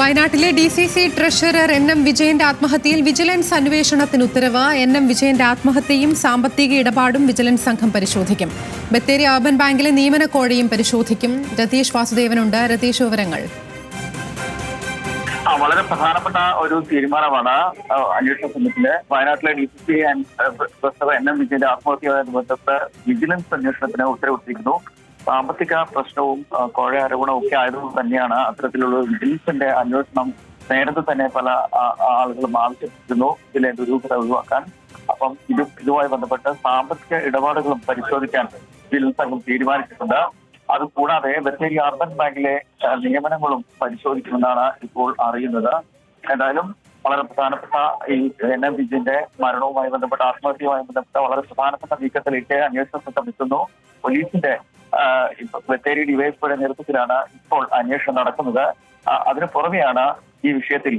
വയനാട്ടിലെ DCC treasurer NM വിജയന്റെ ആത്മഹത്യയിൽ vigilance അന്വേഷണത്തിന് ഉത്തരവ്. NM വിജയന്റെ ആത്മഹത്യയും സാമ്പത്തിക ഇടപാടും വിജിലൻസ് സംഘം പരിശോധിക്കും. ബത്തേരി അർബൻ ബാങ്കിലെ നിയമനക്കോഴയും പരിശോധിക്കും. രതീഷ് വാസുദേവനുണ്ട്. രതീഷ്, വിവരങ്ങൾ. വളരെ പ്രധാനപ്പെട്ട ഒരു തീരുമാനമാണ് അന്വേഷണ സംഘത്തില് വയനാട്ടിലെ DCC ട്രഷറർ NM വിജയന്റെ ആത്മഹത്യയുമായി ബന്ധപ്പെട്ട് വിജിലൻസ് അന്വേഷണത്തിന് ഉത്തരവിട്ടിരിക്കുന്നു. സാമ്പത്തിക പ്രശ്നവും കോഴ ആരോപണവും ഒക്കെ ആയതുകൊണ്ട് തന്നെയാണ് അത്തരത്തിലുള്ള വിജിലൻസിന്റെ അന്വേഷണം നേരത്തെ തന്നെ പല ആളുകളും ആവശ്യപ്പെട്ടിരുന്നു ഇതിലെ ദുരൂഹത ഒഴിവാക്കാൻ. അപ്പം ഇതുമായി ബന്ധപ്പെട്ട് സാമ്പത്തിക ഇടപാടുകളും പരിശോധിക്കാൻ വിജിലൻസ് സംഘം തീരുമാനിച്ചിട്ടുണ്ട്. അതുകൂടാതെ ബത്തേരി അർബൻ ബാങ്കിലെ നിയമനങ്ങളും പരിശോധിക്കുമെന്നാണ് ഇപ്പോൾ അറിയുന്നത്. എന്തായാലും വളരെ പ്രധാനപ്പെട്ട ഈ NM വിജയന്റെ മരണവുമായി ബന്ധപ്പെട്ട ആത്മഹത്യയുമായി ബന്ധപ്പെട്ട വളരെ പ്രധാനപ്പെട്ട നീക്കത്തിലേക്ക് അന്വേഷണ സംഘം എത്തുന്നു. പോലീസിന്റെ ബത്തേരി ഡിവൈഎസ്പിയുടെ നേതൃത്വത്തിലാണ് ഇപ്പോൾ അന്വേഷണം നടക്കുന്നത്. അതിനു പുറമെയാണ് ഈ വിഷയത്തിൽ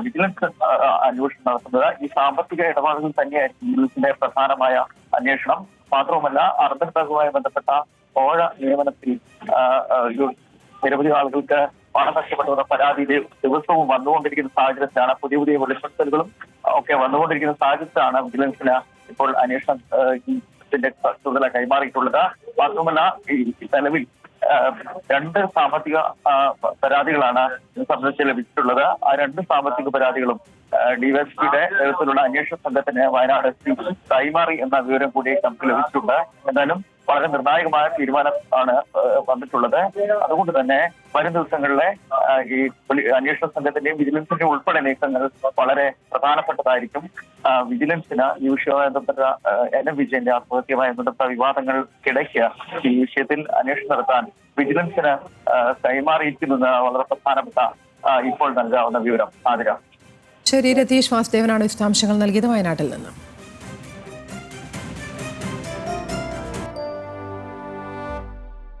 വിജിലൻസ് അന്വേഷണം നടത്തുന്നത്. ഈ സാമ്പത്തിക ഇടപാടുകൾ തന്നെയായിരിക്കും വിജിലൻസിന്റെ പ്രധാനമായ അന്വേഷണം. മാത്രവുമല്ല, അർബൻ ബാങ്കുമായി ബന്ധപ്പെട്ട കോഴ നിയമനത്തിൽ നിരവധി ആളുകൾക്ക് പണം നഷ്ടപ്പെട്ടുവന്ന പരാതി ദിവസവും വന്നുകൊണ്ടിരിക്കുന്ന സാഹചര്യത്തിലാണ്, പുതിയ പുതിയ വെളിപ്പെടുത്തലുകളും ഒക്കെ വന്നുകൊണ്ടിരിക്കുന്ന സാഹചര്യത്തിലാണ് വിജിലൻസിന് ഇപ്പോൾ അന്വേഷണം ചുമതല കൈമാറിയിട്ടുള്ളത്. മാത്രമല്ല, ഈ നിലവിൽ 2 സാമ്പത്തിക പരാതികളാണ് ഇത് സംബന്ധിച്ച് ലഭിച്ചിട്ടുള്ളത്. ആ 2 സാമ്പത്തിക പരാതികളും ഡിവൈഎസ്പിയുടെ നേതൃത്വത്തിലുള്ള അന്വേഷണ സംഘത്തിന് വയനാട് കൈമാറി എന്ന വിവരം കൂടി നമുക്ക് ലഭിച്ചിട്ടുണ്ട്. എന്തായാലും വളരെ നിർണായകമായ തീരുമാനം ആണ് വന്നിട്ടുള്ളത്. അതുകൊണ്ട് തന്നെ വരും ദിവസങ്ങളിലെ ഈ അന്വേഷണ സംഘത്തിന്റെയും വിജിലൻസിന്റെയും ഉൾപ്പെടെ നീക്കങ്ങൾ വളരെ പ്രധാനപ്പെട്ടതായിരിക്കും. വിജിലൻസിന് ഈ വിഷയവുമായി ബന്ധപ്പെട്ട NM വിജയന്റെ ആത്മഹത്യയുമായി ബന്ധപ്പെട്ട വിവാദങ്ങൾക്കിടയ്ക്ക് ഈ വിഷയത്തിൽ അന്വേഷണം നടത്താൻ വിജിലൻസിന് കൈമാറിയിരിക്കുന്നത് വളരെ പ്രധാനപ്പെട്ട ഇപ്പോൾ നൽകാവുന്ന വിവരം. ആതിര. ശരി, രതീഷ് വാസുദേവനാണ് വിശദാംശങ്ങൾ നൽകിയത് വയനാട്ടിൽ നിന്ന്.